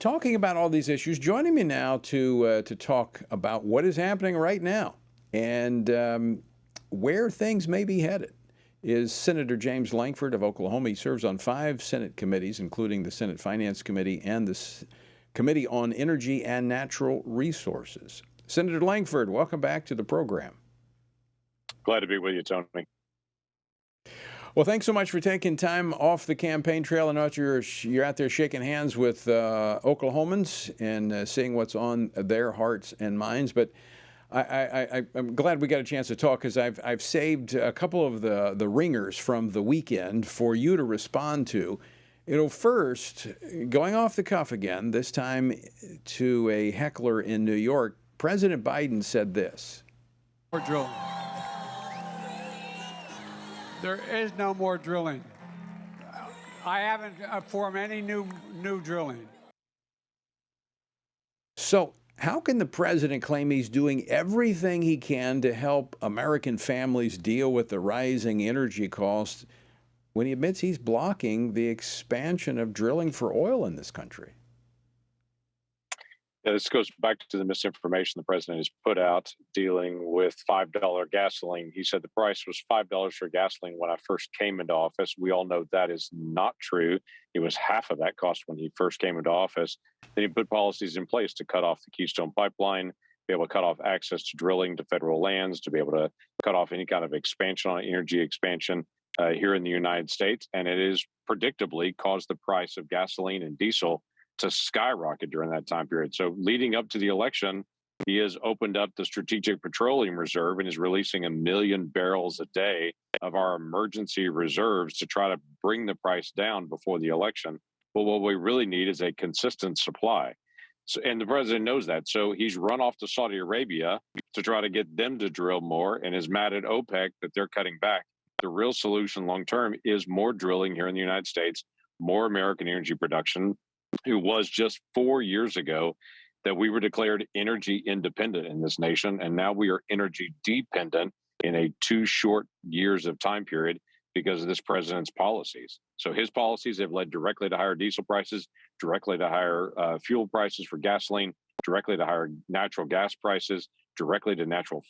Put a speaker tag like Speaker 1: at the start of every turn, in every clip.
Speaker 1: Talking about all these issues, joining me now to talk about what is happening right now and where things may be headed is Senator James Lankford of Oklahoma. He serves on 5 Senate committees, including the Senate Finance Committee and the Committee on Energy and Natural Resources. Senator Lankford, welcome back to the program.
Speaker 2: Glad to be with you, Tony.
Speaker 1: Well, thanks so much for taking time off the campaign trail. I know you're out there shaking hands with Oklahomans and seeing what's on their hearts and minds. But I'm glad we got a chance to talk because I've saved a couple of the ringers from the weekend for you to respond to. First, going off the cuff again, this time to a heckler in New York, President Biden said this.
Speaker 3: More drilling. There is no more drilling. I haven't formed any new drilling.
Speaker 1: So how can the president claim he's doing everything he can to help American families deal with the rising energy costs when he admits he's blocking the expansion of drilling for oil in this country?
Speaker 2: Yeah, this goes back to the misinformation the president has put out dealing with $5 gasoline. He said the price was $5 for gasoline when I first came into office. We all know that is not true. It was half of that cost when he first came into office. Then he put policies in place to cut off the Keystone Pipeline, be able to cut off access to drilling to federal lands, to be able to cut off any kind of expansion on energy expansion here in the United States. And it has predictably caused the price of gasoline and diesel to skyrocket during that time period. So leading up to the election, he has opened up the Strategic Petroleum Reserve and is releasing 1 million barrels a day of our emergency reserves to try to bring the price down before the election. But what we really need is a consistent supply. So, and the president knows that. So he's run off to Saudi Arabia to try to get them to drill more and is mad at OPEC that they're cutting back. The real solution long term is more drilling here in the United States, more American energy production. It was just 4 years ago that we were declared energy independent in this nation, and now we are energy dependent in a 2 short years of time period because of this president's policies. So his policies have led directly to higher diesel prices, directly to higher fuel prices for gasoline, directly to higher natural gas prices, directly to natural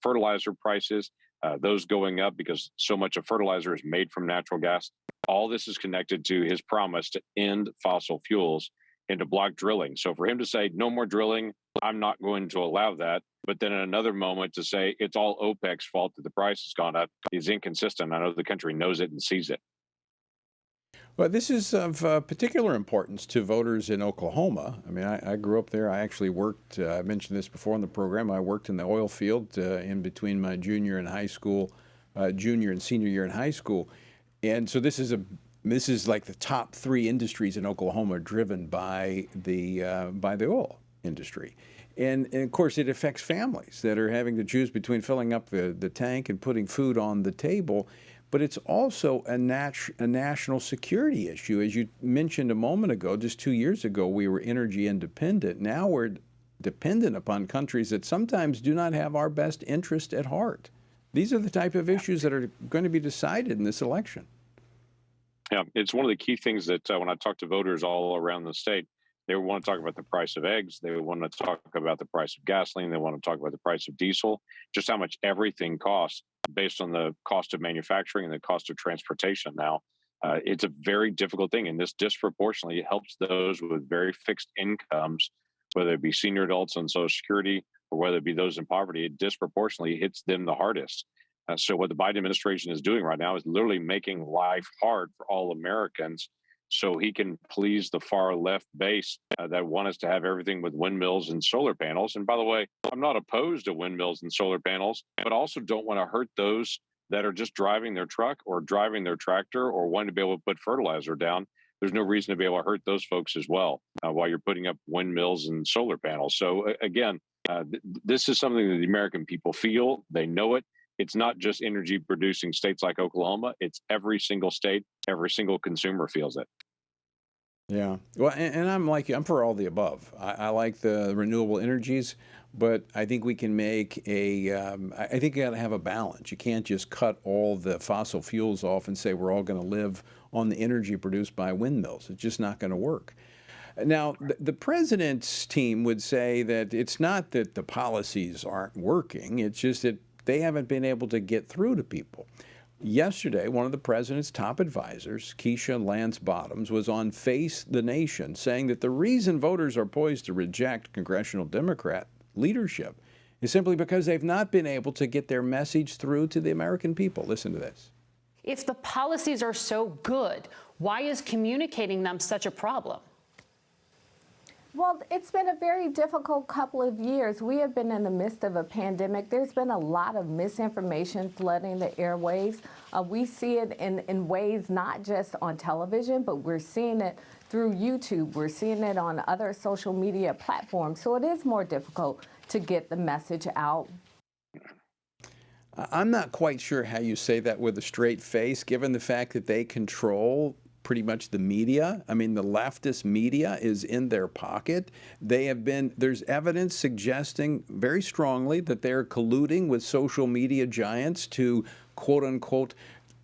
Speaker 2: fertilizer prices, those going up because so much of fertilizer is made from natural gas. All this is connected to his promise to end fossil fuels and to block drilling. So for him to say no more drilling, I'm not going to allow that. But then in another moment to say it's all OPEC's fault that the price has gone up is inconsistent. I know the country knows it and sees it.
Speaker 1: Well, this is of particular importance to voters in Oklahoma. I mean, I grew up there. I actually worked, I mentioned this before in the program, I worked in the oil field in between my junior and senior year in high school. And so this is like the top 3 industries in Oklahoma driven by the oil industry. And of course, it affects families that are having to choose between filling up the tank and putting food on the table. But it's also a national security issue. As you mentioned a moment ago, just 2 years ago, we were energy independent. Now we're dependent upon countries that sometimes do not have our best interest at heart. These are the type of issues that are going to be decided in this election.
Speaker 2: Yeah, it's one of the key things that when I talk to voters all around the state, they want to talk about the price of eggs. They want to talk about the price of gasoline. They want to talk about the price of diesel, just how much everything costs based on the cost of manufacturing and the cost of transportation now. It's a very difficult thing, and this disproportionately helps those with very fixed incomes, whether it be senior adults on Social Security or whether it be those in poverty. It disproportionately hits them the hardest. So what the Biden administration is doing right now is literally making life hard for all Americans so he can please the far left base that want us to have everything with windmills and solar panels. And by the way, I'm not opposed to windmills and solar panels, but also don't want to hurt those that are just driving their truck or driving their tractor or wanting to be able to put fertilizer down. There's no reason to be able to hurt those folks as well while you're putting up windmills and solar panels. So again, this is something that the American people feel. They know it. It's not just energy producing states like Oklahoma. It's every single state, every single consumer feels it.
Speaker 1: Yeah. Well, and I'm like you. I'm for all the above. I like the renewable energies, but I think we can make I think you got to have a balance. You can't just cut all the fossil fuels off and say we're all going to live on the energy produced by windmills. It's just not going to work. Now, the president's team would say that it's not that the policies aren't working, it's just that they haven't been able to get through to people. Yesterday, one of the president's top advisors, Keisha Lance Bottoms, was on Face the Nation saying that the reason voters are poised to reject congressional Democrat leadership is simply because they've not been able to get their message through to the American people. Listen to this.
Speaker 4: If the policies are so good, why is communicating them such a problem?
Speaker 5: Well, it's been a very difficult couple of years. We have been in the midst of a pandemic. There's been a lot of misinformation flooding the airwaves. We see it in ways not just on television, but we're seeing it through YouTube. We're seeing it on other social media platforms. So it is more difficult to get the message out.
Speaker 1: I'm not quite sure how you say that with a straight face, given the fact that they control pretty much the media. I mean, the leftist media is in their pocket. There's evidence suggesting very strongly that they're colluding with social media giants to, quote unquote,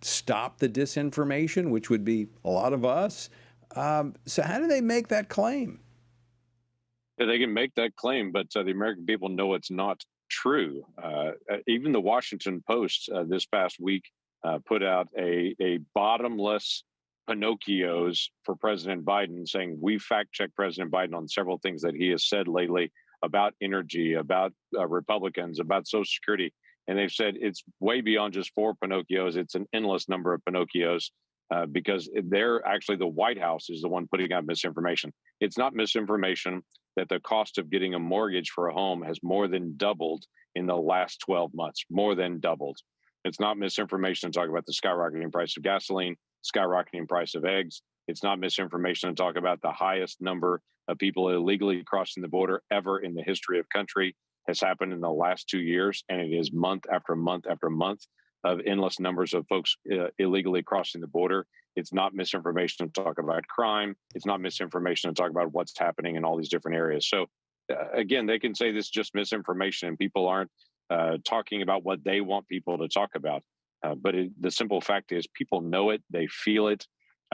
Speaker 1: stop the disinformation, which would be a lot of us. So how do they make that claim?
Speaker 2: Yeah, they can make that claim, but the American people know it's not true. Even the Washington Post this past week put out a bottomless Pinocchios for President Biden, saying we fact-checked President Biden on several things that he has said lately about energy, about Republicans, about Social Security. And they've said it's way beyond just 4 Pinocchios. It's an endless number of Pinocchios because they're actually, the White House is the one putting out misinformation. It's not misinformation that the cost of getting a mortgage for a home has more than doubled in the last 12 months, more than doubled. It's not misinformation to talk about the skyrocketing price of gasoline, skyrocketing price of eggs. It's not misinformation to talk about the highest number of people illegally crossing the border ever in the history of country has happened in the last 2 years. And it is month after month after month of endless numbers of folks illegally crossing the border. It's not misinformation to talk about crime. It's not misinformation to talk about what's happening in all these different areas. So again, they can say this is just misinformation and people aren't talking about what they want people to talk about. But the simple fact is people know it, they feel it,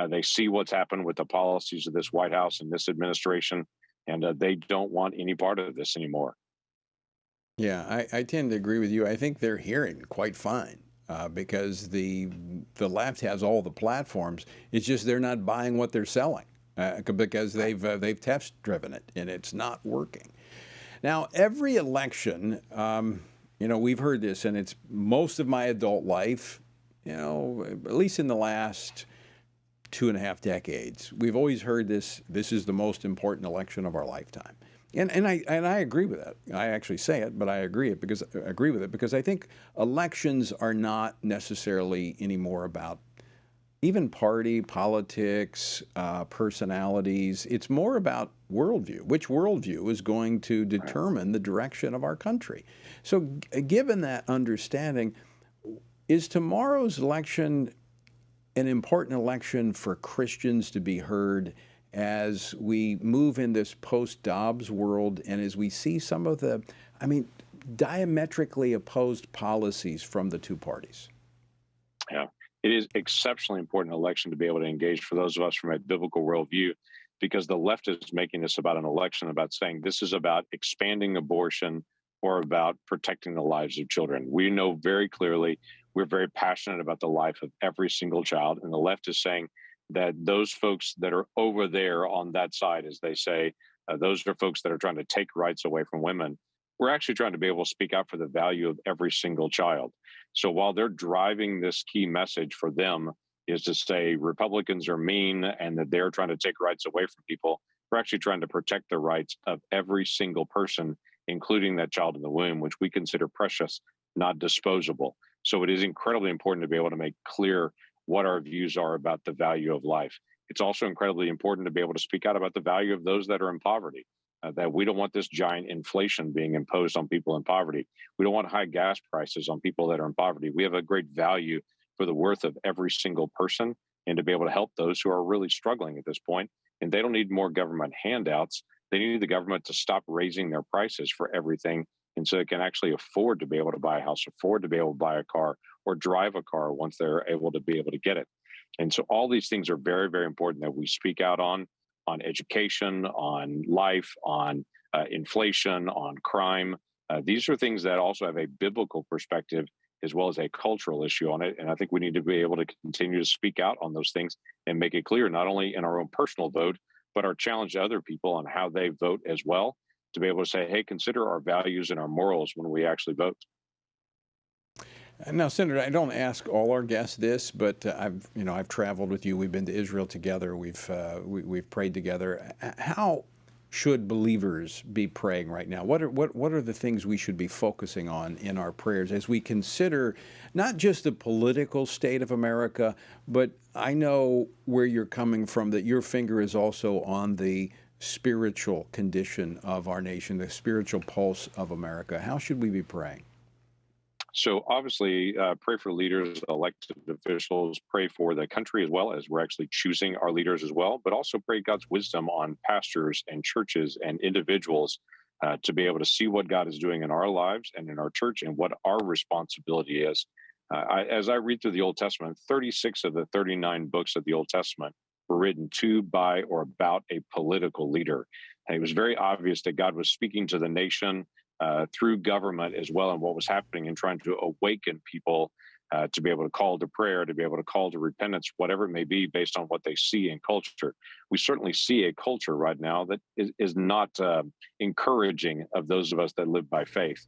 Speaker 2: they see what's happened with the policies of this White House and this administration, and they don't want any part of this anymore.
Speaker 1: Yeah, I tend to agree with you. I think they're hearing quite fine because the left has all the platforms. It's just they're not buying what they're selling because they've test driven it and it's not working. Now, every election, we've heard this, and it's most of my adult life, at least in the last 2.5 decades, we've always heard this is the most important election of our lifetime. And I agree with that. I actually say it, but I agree with it because I think elections are not necessarily anymore about even party politics, personalities. It's more about worldview. Which worldview is going to determine the direction of our country? So given that understanding, is tomorrow's election an important election for Christians to be heard as we move in this post-Dobbs world and as we see some of the, diametrically opposed policies from the two parties?
Speaker 2: Yeah, it is exceptionally important election to be able to engage for those of us from a biblical worldview, because the left is making this about an election, about saying this is about expanding abortion or about protecting the lives of children. We know very clearly, we're very passionate about the life of every single child, and the left is saying that those folks that are over there on that side, as they say, those are folks that are trying to take rights away from women. We're actually trying to be able to speak out for the value of every single child. So while they're driving this key message for them is to say Republicans are mean and that they're trying to take rights away from people, we're actually trying to protect the rights of every single person, including that child in the womb, which we consider precious, not disposable. So it is incredibly important to be able to make clear what our views are about the value of life. It's also incredibly important to be able to speak out about the value of those that are in poverty, that we don't want this giant inflation being imposed on people in poverty. We don't want high gas prices on people that are in poverty. We have a great value for the worth of every single person and to be able to help those who are really struggling at this point. And they don't need more government handouts. They need the government to stop raising their prices for everything, and so they can actually afford to be able to buy a house, afford to be able to buy a car, or drive a car once they're able to be able to get it. And so all these things are very, very important that we speak out on. on education, on life, on inflation, on crime. These are things that also have a biblical perspective as well as a cultural issue on it. And I think we need to be able to continue to speak out on those things and make it clear, not only in our own personal vote, but our challenge to other people on how they vote as well, to be able to say, hey, consider our values and our morals when we actually vote.
Speaker 1: Now, Senator, I don't ask all our guests this, but I've traveled with you. We've been to Israel together. We've prayed together. How should believers be praying right now? What are the things we should be focusing on in our prayers as we consider not just the political state of America, but I know where you're coming from, that your finger is also on the spiritual condition of our nation, the spiritual pulse of America. How should we be praying?
Speaker 2: So obviously, pray for leaders, elected officials, pray for the country as well, as we're actually choosing our leaders as well, but also pray God's wisdom on pastors and churches and individuals to be able to see what God is doing in our lives and in our church and what our responsibility is. As I read through the Old Testament, 36 of the 39 books of the Old Testament were written to, by, or about a political leader. And it was very obvious that God was speaking to the nation through government as well, and what was happening, and trying to awaken people to be able to call to prayer, to be able to call to repentance, whatever it may be, based on what they see in culture. We certainly see a culture right now that is not encouraging of those of us that live by faith.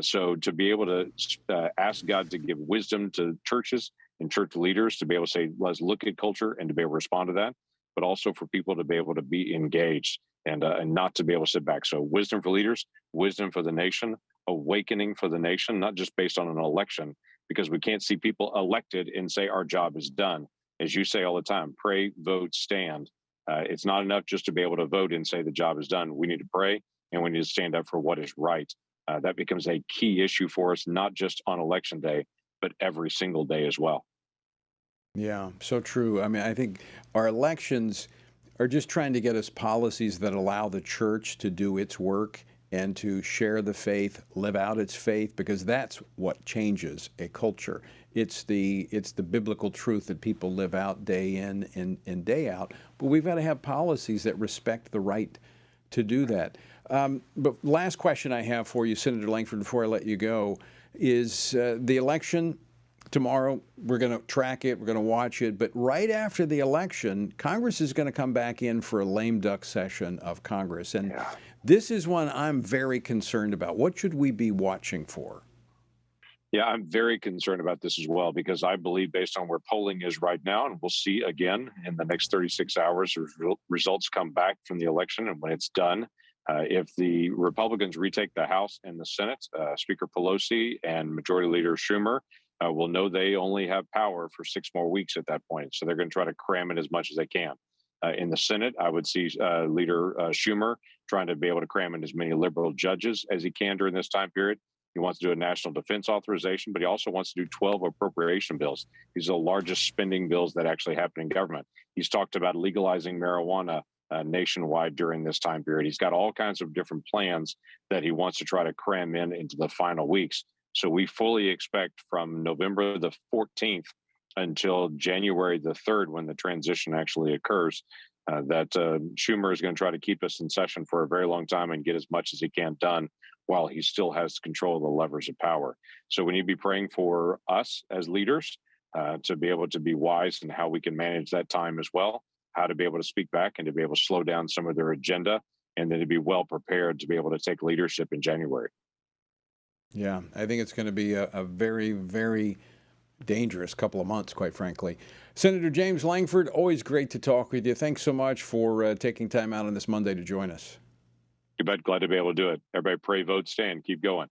Speaker 2: So to be able to ask God to give wisdom to churches and church leaders to be able to say, let's look at culture and to be able to respond to that, but also for people to be able to be engaged and not to be able to sit back. So wisdom for leaders, wisdom for the nation, awakening for the nation, not just based on an election, because we can't see people elected and say our job is done. As you say all the time, pray, vote, stand. It's not enough just to be able to vote and say the job is done. We need to pray, and we need to stand up for what is right. That becomes a key issue for us, not just on election day, but every single day as well.
Speaker 1: Yeah, so true. I mean, I think our elections are just trying to get us policies that allow the church to do its work and to share the faith, live out its faith, because that's what changes a culture. It's the biblical truth that people live out day in and day out. But we've got to have policies that respect the right to do that. But last question I have for you, Senator Lankford, before I let you go, is the election tomorrow. We're going to track it. We're going to watch it. But right after the election, Congress is going to come back in for a lame duck session of Congress. And this is one I'm very concerned about. What should we be watching for?
Speaker 2: Yeah, I'm very concerned about this as well, because I believe, based on where polling is right now, and we'll see again in the next 36 hours, results come back from the election. And when it's done, if the Republicans retake the House and the Senate, Speaker Pelosi and Majority Leader Schumer will know they only have power for 6 more weeks at that point. So they're going to try to cram it as much as they can. In the Senate, I would see Leader Schumer trying to be able to cram in as many liberal judges as he can during this time period. He wants to do a national defense authorization, but he also wants to do 12 appropriation bills. These are the largest spending bills that actually happen in government. He's talked about legalizing marijuana nationwide during this time period. He's got all kinds of different plans that he wants to try to cram in into the final weeks. So we fully expect from November the 14th until January the 3rd, when the transition actually occurs, that Schumer is going to try to keep us in session for a very long time and get as much as he can done while he still has control of the levers of power. So we need to be praying for us as leaders to be able to be wise in how we can manage that time as well, how to be able to speak back and to be able to slow down some of their agenda, and then to be well prepared to be able to take leadership in January.
Speaker 1: Yeah, I think it's going to be a very, very dangerous couple of months, quite frankly. Senator James Lankford, always great to talk with you. Thanks so much for taking time out on this Monday to join us.
Speaker 2: You bet. Glad to be able to do it. Everybody pray, vote, stand. Keep going.